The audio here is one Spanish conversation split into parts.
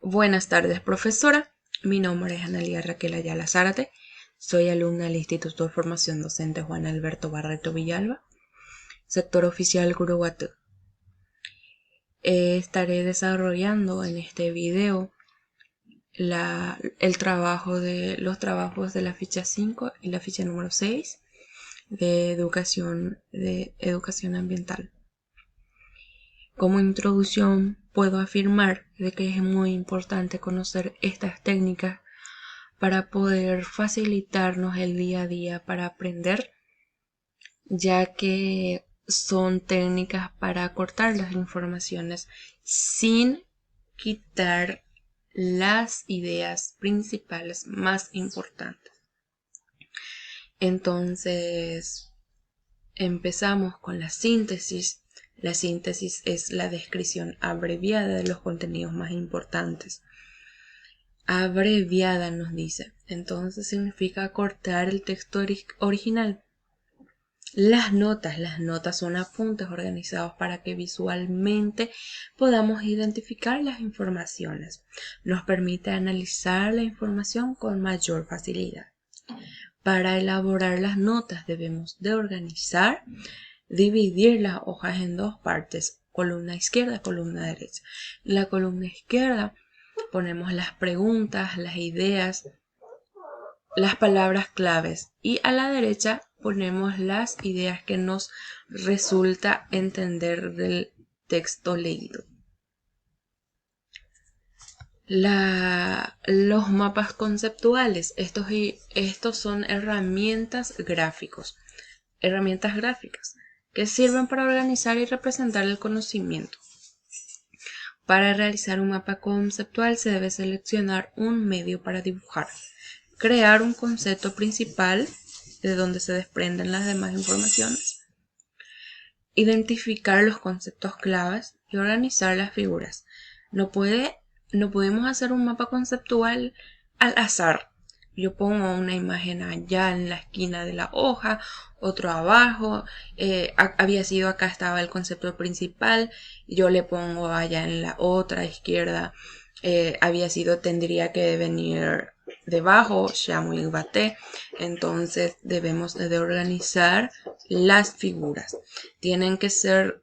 Buenas tardes, profesora. Mi nombre es Analia Raquel Ayala Zárate. Soy alumna del Instituto de Formación Docente Juan Alberto Barreto Villalba, sector oficial Gurugatú. Estaré desarrollando en este video los trabajos de la ficha 5 y la ficha número 6 de educación ambiental. Como introducción, puedo afirmar de que es muy importante conocer estas técnicas para poder facilitarnos el día a día para aprender, ya que son técnicas para acortar las informaciones sin quitar las ideas principales más importantes. Entonces, empezamos con la síntesis. La síntesis es la descripción abreviada de los contenidos más importantes. Abreviada nos dice. Entonces significa acortar el texto original. Las notas son apuntes organizados para que visualmente podamos identificar las informaciones. Nos permite analizar la información con mayor facilidad. Para elaborar las notas debemos de dividir las hojas en dos partes, columna izquierda, columna derecha. En la columna izquierda ponemos las preguntas, las ideas, las palabras claves, y a la derecha ponemos las ideas que nos resulta entender del texto leído. Los mapas conceptuales, estos son herramientas gráficas que sirven para organizar y representar el conocimiento. Para realizar un mapa conceptual se debe seleccionar un medio para dibujar, crear un concepto principal de donde se desprenden las demás informaciones, identificar los conceptos claves y organizar las figuras. No podemos hacer un mapa conceptual al azar. Yo pongo una imagen allá en la esquina de la hoja, otro abajo, acá estaba el concepto principal, yo le pongo allá en la otra izquierda, tendría que venir debajo, Shamuel Bate. Entonces debemos de organizar las figuras. Tienen que estar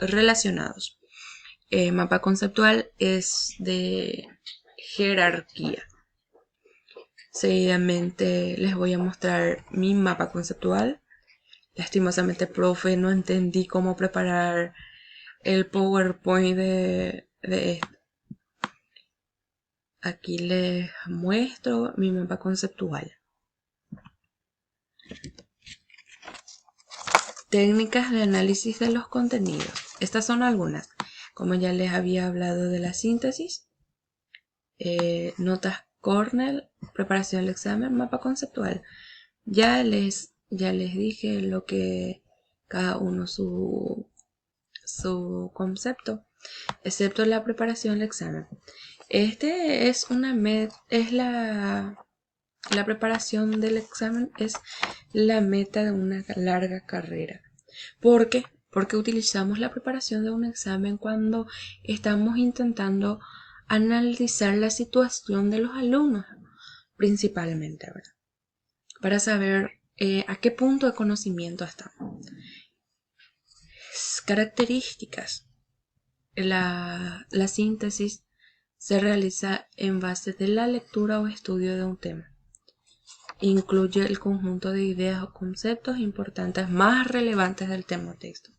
relacionados. Mapa conceptual es de jerarquía. Seguidamente les voy a mostrar mi mapa conceptual. Lastimosamente, profe, no entendí cómo preparar el PowerPoint de esto. Aquí les muestro mi mapa conceptual. Técnicas de análisis de los contenidos. Estas son algunas. Como ya les había hablado de la síntesis, notas Cornell, preparación del examen, mapa conceptual. Ya les dije lo que cada uno su concepto, excepto la preparación del examen. La preparación del examen es la meta de una larga carrera. ¿Por qué? Porque utilizamos la preparación de un examen cuando estamos intentando analizar la situación de los alumnos, principalmente, ¿verdad? Para saber a qué punto de conocimiento están. Características. La síntesis se realiza en base de la lectura o estudio de un tema. Incluye el conjunto de ideas o conceptos importantes más relevantes del tema o texto.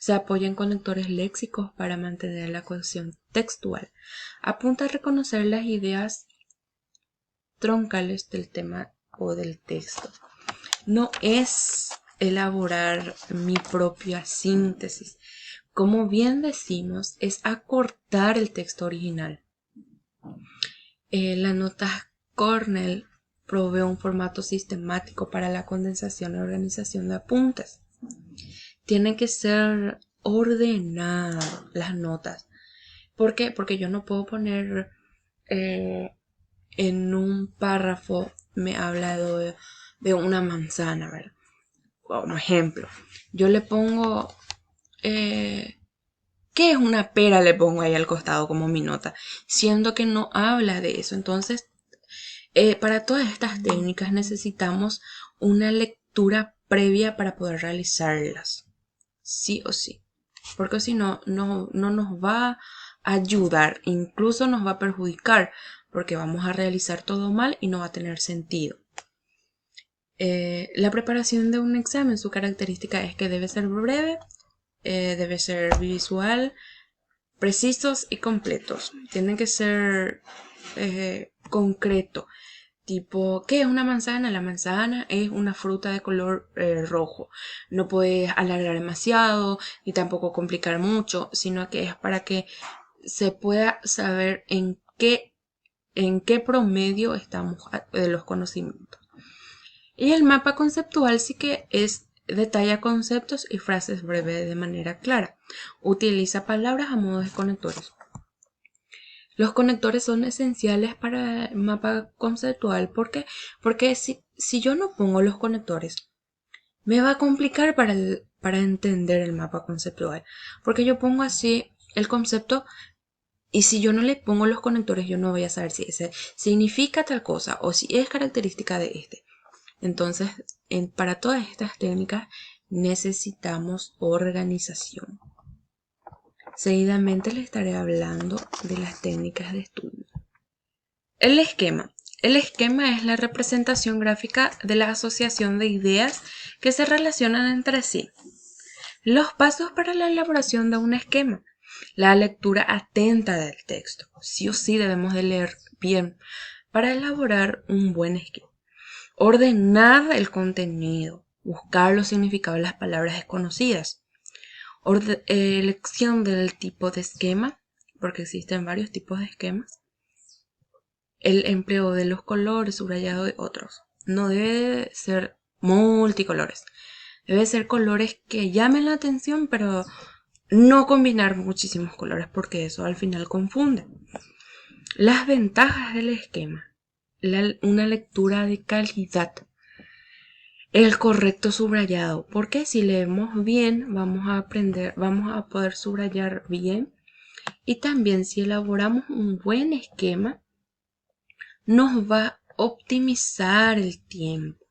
Se apoya en conectores léxicos para mantener la cohesión textual. Apunta a reconocer las ideas troncales del tema o del texto. No es elaborar mi propia síntesis. Como bien decimos, es acortar el texto original. La nota Cornell provee un formato sistemático para la condensación y organización de apuntes. Tienen que ser ordenadas las notas. ¿Por qué? Porque yo no puedo poner en un párrafo, me ha hablado de una manzana, ¿verdad? Como ejemplo, yo le pongo ¿qué ¿Qué es una pera? Le pongo ahí al costado como mi nota, siendo que no habla de eso. Entonces, para todas estas técnicas necesitamos una lectura previa para poder realizarlas, sí o sí, porque si no, no nos va a ayudar, incluso nos va a perjudicar, porque vamos a realizar todo mal y no va a tener sentido. La preparación de un examen, su característica es que debe ser breve, debe ser visual, precisos y completos. Tienen que ser concreto. Tipo, ¿qué es una manzana? La manzana es una fruta de color rojo. No puedes alargar demasiado ni tampoco complicar mucho, sino que es para que se pueda saber en qué promedio estamos de los conocimientos. Y el mapa conceptual sí que detalla conceptos y frases breves de manera clara. Utiliza palabras a modo de conectores. Los conectores son esenciales para el mapa conceptual. ¿Por qué? Porque si yo no pongo los conectores, me va a complicar para entender el mapa conceptual. Porque yo pongo así el concepto y si yo no le pongo los conectores, yo no voy a saber si ese significa tal cosa o si es característica de este. Entonces, para todas estas técnicas necesitamos organización. Seguidamente les estaré hablando de las técnicas de estudio. El esquema. El esquema es la representación gráfica de la asociación de ideas que se relacionan entre sí. Los pasos para la elaboración de un esquema. La lectura atenta del texto. Sí o sí debemos de leer bien para elaborar un buen esquema. Ordenar el contenido. Buscar los significados de las palabras desconocidas. Elección del tipo de esquema, porque existen varios tipos de esquemas. El empleo de los colores, subrayado y otros. No debe ser multicolores. Debe ser colores que llamen la atención, pero no combinar muchísimos colores porque eso al final confunde. Las ventajas del esquema. Una lectura de calidad. El correcto subrayado, porque si leemos bien vamos a poder subrayar bien, y también si elaboramos un buen esquema nos va a optimizar el tiempo.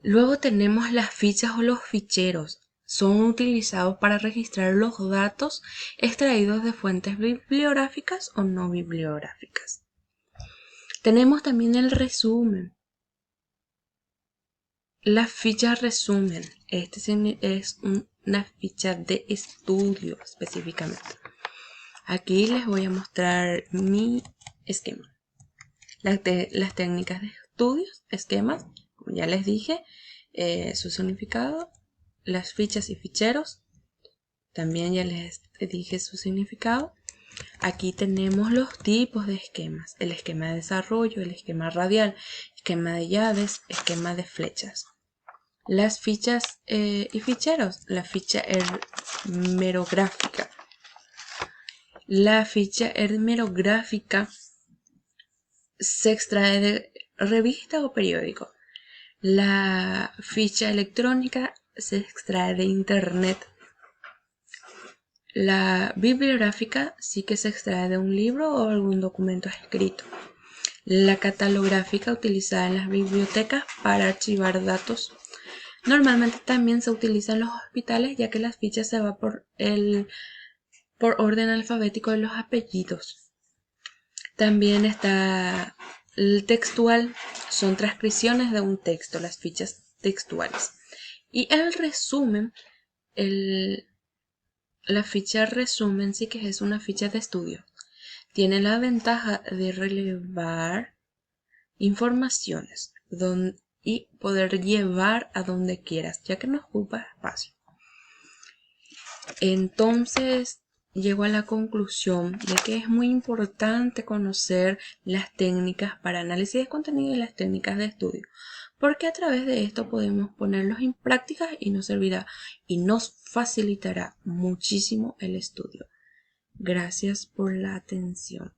Luego tenemos las fichas o los ficheros. Son utilizados para registrar los datos extraídos de fuentes bibliográficas o no bibliográficas. Tenemos también el resumen. La ficha resumen. Este es una ficha de estudio específicamente. Aquí les voy a mostrar mi esquema. Las técnicas de estudios, esquemas, como ya les dije, su significado, las fichas y ficheros, también ya les dije su significado. Aquí tenemos los tipos de esquemas, el esquema de desarrollo, el esquema radial, esquema de llaves, esquema de flechas. Las fichas y ficheros, la ficha hermerográfica. La ficha hermerográfica se extrae de revista o periódico. La ficha electrónica se extrae de internet. La bibliográfica sí que se extrae de un libro o algún documento escrito. La catalográfica utilizada en las bibliotecas para archivar datos. Normalmente también se utiliza en los hospitales ya que las fichas se va por orden alfabético de los apellidos. También está el textual, son transcripciones de un texto, las fichas textuales. Y el resumen, la ficha resumen sí que es una ficha de estudio. Tiene la ventaja de relevar informaciones y poder llevar a donde quieras, ya que no ocupa espacio. Entonces, llego a la conclusión de que es muy importante conocer las técnicas para análisis de contenido y las técnicas de estudio, porque a través de esto podemos ponerlos en práctica y nos servirá y nos facilitará muchísimo el estudio. Gracias por la atención.